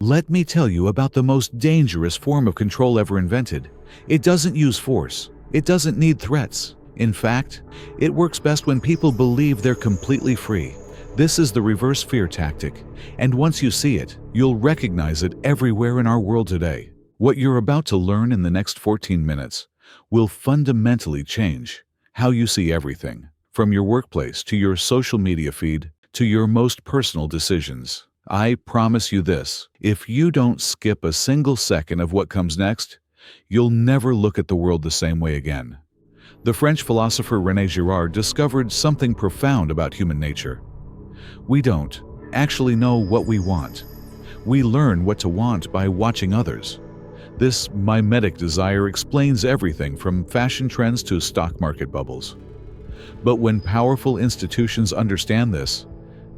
Let me tell you about the most dangerous form of control ever invented. It doesn't use force. It doesn't need threats. In fact, it works best when people believe they're completely free. This is the reverse fear tactic, and once you see it, you'll recognize it everywhere in our world today. What you're about to learn in the next 14 minutes will fundamentally change how you see everything, from your workplace to your social media feed to your most personal decisions. I promise you this: if you don't skip a single second of what comes next, you'll never look at the world the same way again. The French philosopher René Girard discovered something profound about human nature. We don't actually know what we want. We learn what to want by watching others. This mimetic desire explains everything from fashion trends to stock market bubbles. But when powerful institutions understand this,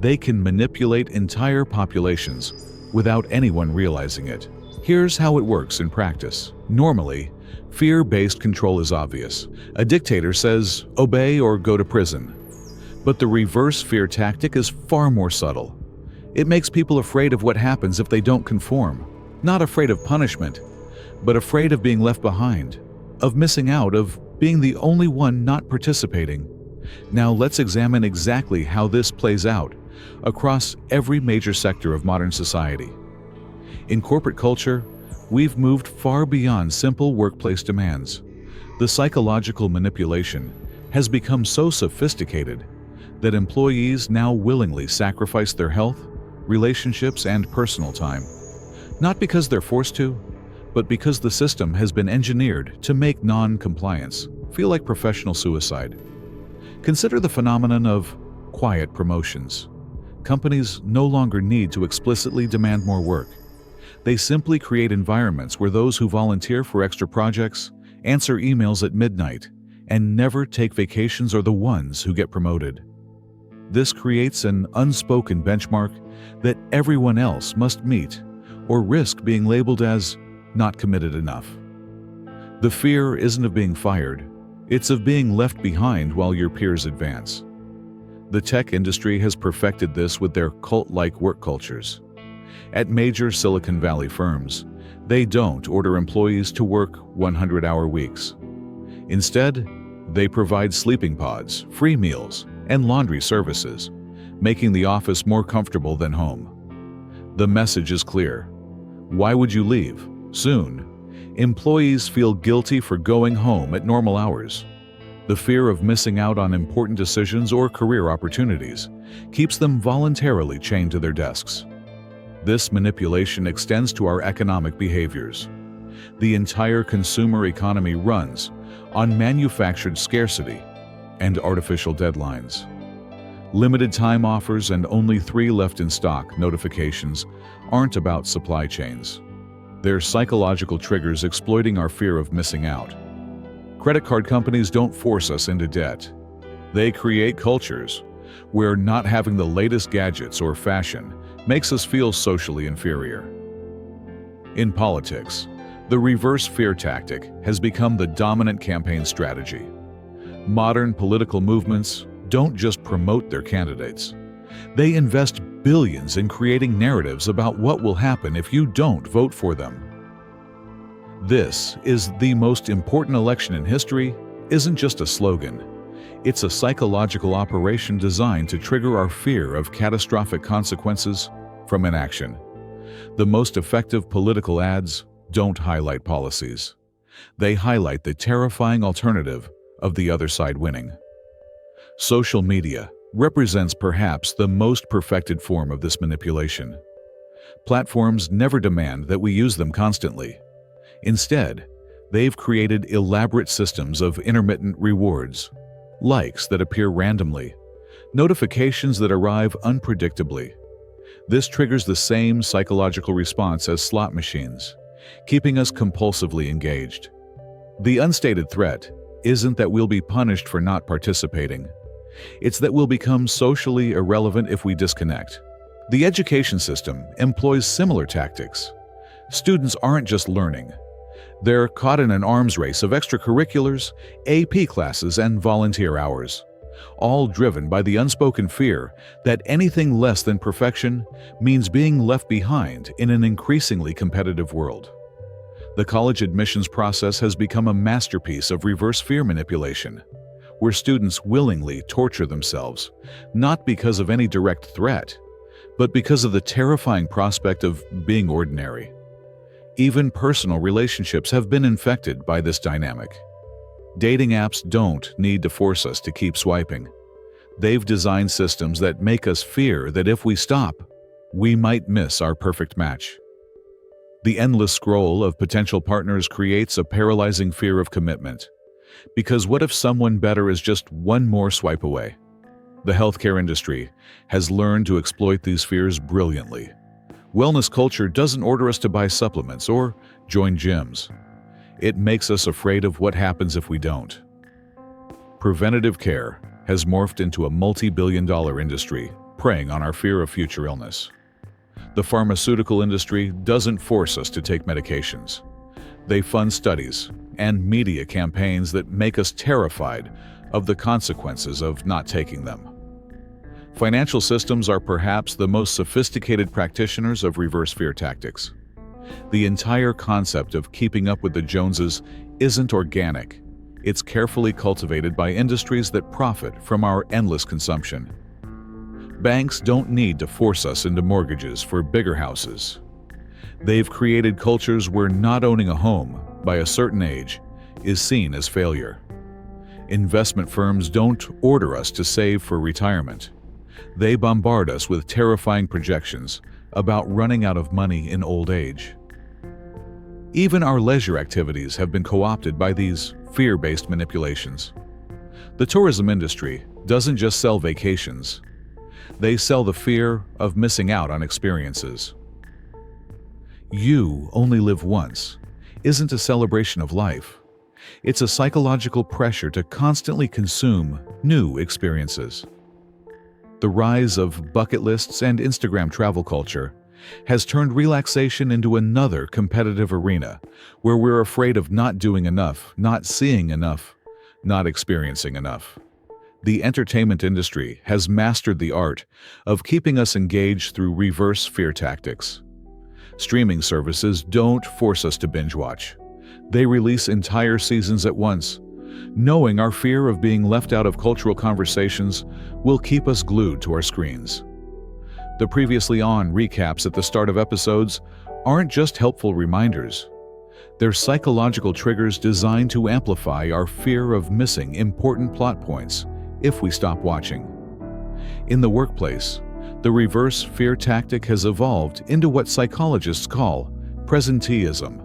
they can manipulate entire populations without anyone realizing it. Here's how it works in practice. Normally, fear-based control is obvious. A dictator says, obey or go to prison. But the reverse fear tactic is far more subtle. It makes people afraid of what happens if they don't conform. Not afraid of punishment, but afraid of being left behind, of missing out, of being the only one not participating. Now let's examine exactly how this plays out across every major sector of modern society. In corporate culture, we've moved far beyond simple workplace demands. The psychological manipulation has become so sophisticated that employees now willingly sacrifice their health, relationships, and personal time. Not because they're forced to, but because the system has been engineered to make non-compliance feel like professional suicide. Consider the phenomenon of quiet promotions. Companies no longer need to explicitly demand more work. They simply create environments where those who volunteer for extra projects, answer emails at midnight, and never take vacations are the ones who get promoted. This creates an unspoken benchmark that everyone else must meet or risk being labeled as not committed enough. The fear isn't of being fired, it's of being left behind while your peers advance. The tech industry has perfected this with their cult-like work cultures. At major Silicon Valley firms, they don't order employees to work 100-hour weeks. Instead, they provide sleeping pods, free meals, and laundry services, making the office more comfortable than home. The message is clear. Why would you leave? Soon, employees feel guilty for going home at normal hours. The fear of missing out on important decisions or career opportunities keeps them voluntarily chained to their desks. This manipulation extends to our economic behaviors. The entire consumer economy runs on manufactured scarcity and artificial deadlines. Limited time offers and only 3 left in stock notifications aren't about supply chains. They're psychological triggers exploiting our fear of missing out. Credit card companies don't force us into debt. They create cultures where not having the latest gadgets or fashion makes us feel socially inferior. In politics, the reverse fear tactic has become the dominant campaign strategy. Modern political movements don't just promote their candidates. They invest billions in creating narratives about what will happen if you don't vote for them. This is the most important election in history isn't just a slogan. It's a psychological operation designed to trigger our fear of catastrophic consequences from inaction. The most effective political ads don't highlight policies. They highlight the terrifying alternative of the other side winning. Social media represents perhaps the most perfected form of this manipulation. Platforms never demand that we use them constantly. Instead, they've created elaborate systems of intermittent rewards, likes that appear randomly, notifications that arrive unpredictably. This triggers the same psychological response as slot machines, keeping us compulsively engaged. The unstated threat isn't that we'll be punished for not participating. It's that we'll become socially irrelevant if we disconnect. The education system employs similar tactics. Students aren't just learning. They're caught in an arms race of extracurriculars, AP classes, and volunteer hours. all driven by the unspoken fear that anything less than perfection means being left behind in an increasingly competitive world. The college admissions process has become a masterpiece of reverse fear manipulation, where students willingly torture themselves, not because of any direct threat, but because of the terrifying prospect of being ordinary. Even personal relationships have been infected by this dynamic. Dating apps don't need to force us to keep swiping. They've designed systems that make us fear that if we stop, we might miss our perfect match. The endless scroll of potential partners creates a paralyzing fear of commitment. Because what if someone better is just one more swipe away? The healthcare industry has learned to exploit these fears brilliantly. Wellness culture doesn't order us to buy supplements or join gyms. It makes us afraid of what happens if we don't. Preventative care has morphed into a multi-billion-dollar industry, preying on our fear of future illness. The pharmaceutical industry doesn't force us to take medications. They fund studies and media campaigns that make us terrified of the consequences of not taking them. Financial systems are perhaps the most sophisticated practitioners of reverse fear tactics. The entire concept of keeping up with the Joneses isn't organic. It's carefully cultivated by industries that profit from our endless consumption. Banks don't need to force us into mortgages for bigger houses. They've created cultures where not owning a home by a certain age is seen as failure. Investment firms don't order us to save for retirement. They bombard us with terrifying projections about running out of money in old age. Even our leisure activities have been co-opted by these fear-based manipulations. The tourism industry doesn't just sell vacations. They sell the fear of missing out on experiences. You only live once isn't a celebration of life. It's a psychological pressure to constantly consume new experiences. The rise of bucket lists and Instagram travel culture has turned relaxation into another competitive arena where we're afraid of not doing enough, not seeing enough, not experiencing enough. The entertainment industry has mastered the art of keeping us engaged through reverse fear tactics. Streaming services don't force us to binge watch. They release entire seasons at once, knowing our fear of being left out of cultural conversations will keep us glued to our screens. The previously on recaps at the start of episodes aren't just helpful reminders. They're psychological triggers designed to amplify our fear of missing important plot points if we stop watching. In the workplace, the reverse fear tactic has evolved into what psychologists call presenteeism.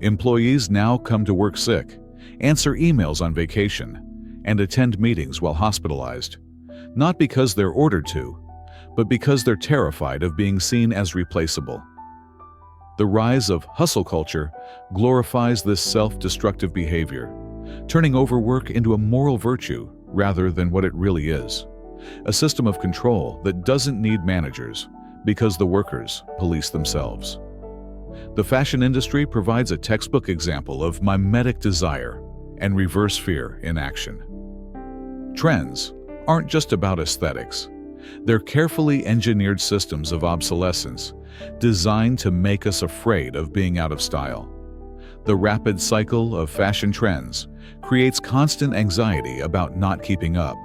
Employees now come to work sick, answer emails on vacation, and attend meetings while hospitalized, not because they're ordered to, but because they're terrified of being seen as replaceable. The rise of hustle culture glorifies this self-destructive behavior, turning overwork into a moral virtue rather than what it really is, a system of control that doesn't need managers because the workers police themselves. The fashion industry provides a textbook example of mimetic desire and reverse fear in action. Trends aren't just about aesthetics. They're carefully engineered systems of obsolescence designed to make us afraid of being out of style. The rapid cycle of fashion trends creates constant anxiety about not keeping up,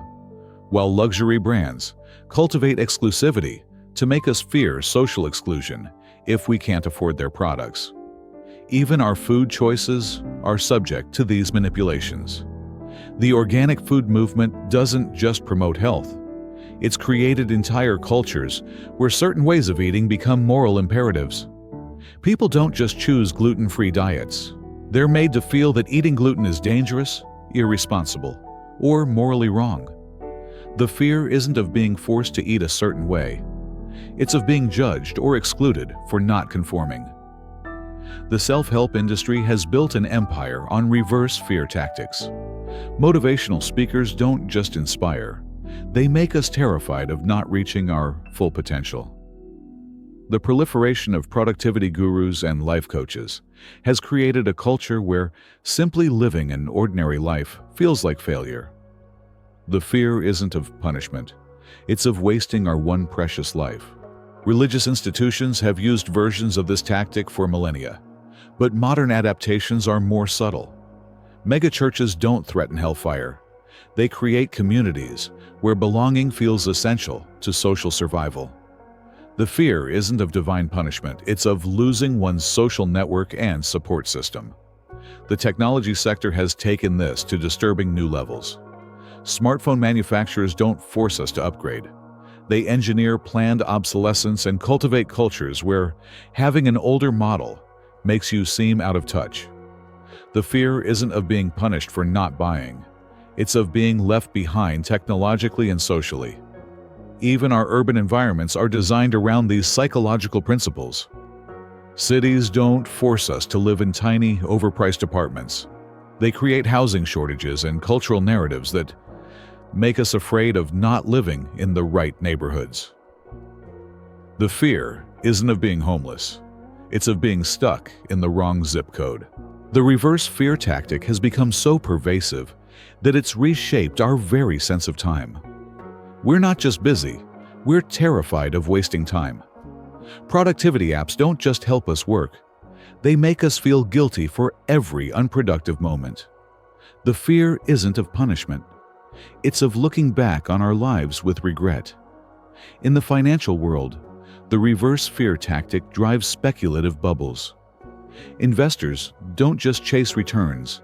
while luxury brands cultivate exclusivity to make us fear social exclusion if we can't afford their products. Even our food choices are subject to these manipulations. The organic food movement doesn't just promote health. It's created entire cultures where certain ways of eating become moral imperatives. People don't just choose gluten-free diets. They're made to feel that eating gluten is dangerous, irresponsible, or morally wrong. The fear isn't of being forced to eat a certain way. It's of being judged or excluded for not conforming. The self-help industry has built an empire on reverse fear tactics. Motivational speakers don't just inspire. They make us terrified of not reaching our full potential. The proliferation of productivity gurus and life coaches has created a culture where simply living an ordinary life feels like failure. The fear isn't of punishment. It's of wasting our one precious life. Religious institutions have used versions of this tactic for millennia, but modern adaptations are more subtle. Megachurches don't threaten hellfire. They create communities where belonging feels essential to social survival. The fear isn't of divine punishment, it's of losing one's social network and support system. The technology sector has taken this to disturbing new levels. Smartphone manufacturers don't force us to upgrade. They engineer planned obsolescence and cultivate cultures where having an older model makes you seem out of touch. The fear isn't of being punished for not buying. It's of being left behind technologically and socially. Even our urban environments are designed around these psychological principles. Cities don't force us to live in tiny, overpriced apartments. They create housing shortages and cultural narratives that make us afraid of not living in the right neighborhoods. The fear isn't of being homeless. It's of being stuck in the wrong zip code. The reverse fear tactic has become so pervasive that it's reshaped our very sense of time. We're not just busy, we're terrified of wasting time. Productivity apps don't just help us work, they make us feel guilty for every unproductive moment. The fear isn't of punishment. It's of looking back on our lives with regret. In the financial world, the reverse fear tactic drives speculative bubbles. Investors don't just chase returns,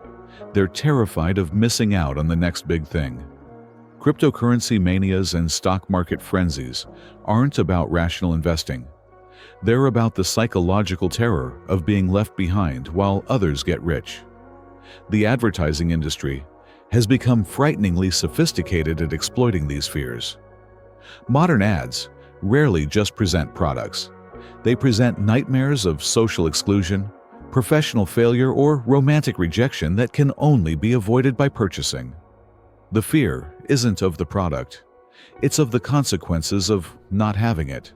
they're terrified of missing out on the next big thing. Cryptocurrency manias and stock market frenzies aren't about rational investing. They're about the psychological terror of being left behind while others get rich. The advertising industry has become frighteningly sophisticated at exploiting these fears. Modern ads rarely just present products. They present nightmares of social exclusion, professional failure, or romantic rejection that can only be avoided by purchasing. The fear isn't of the product. It's of the consequences of not having it.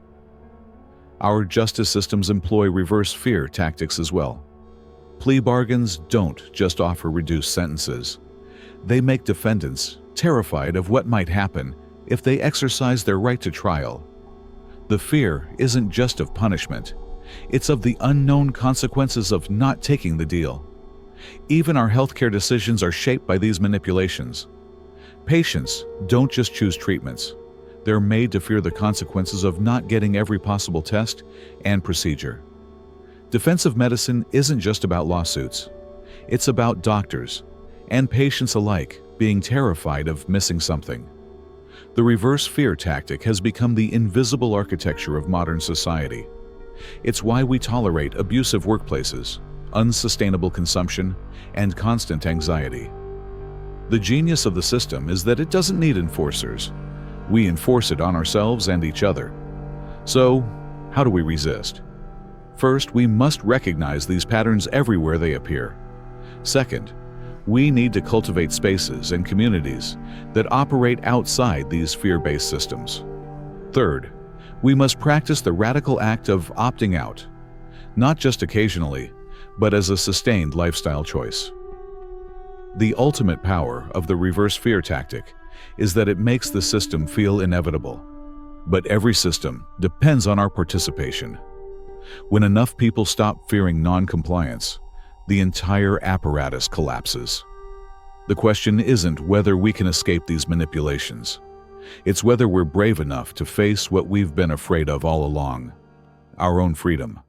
Our justice systems employ reverse fear tactics as well. Plea bargains don't just offer reduced sentences. They make defendants terrified of what might happen if they exercise their right to trial. The fear isn't just of punishment. It's of the unknown consequences of not taking the deal. Even our healthcare decisions are shaped by these manipulations. Patients don't just choose treatments. They're made to fear the consequences of not getting every possible test and procedure. Defensive medicine isn't just about lawsuits. It's about doctors and patients alike being terrified of missing something. The reverse fear tactic has become the invisible architecture of modern society. It's why we tolerate abusive workplaces, unsustainable consumption, and constant anxiety. The genius of the system is that it doesn't need enforcers. We enforce it on ourselves and each other. So, how do we resist? First, we must recognize these patterns everywhere they appear. Second, we need to cultivate spaces and communities that operate outside these fear-based systems. Third, we must practice the radical act of opting out, not just occasionally, but as a sustained lifestyle choice. The ultimate power of the reverse fear tactic is that it makes the system feel inevitable. But every system depends on our participation. When enough people stop fearing non-compliance, the entire apparatus collapses. The question isn't whether we can escape these manipulations. It's whether we're brave enough to face what we've been afraid of all along: our own freedom.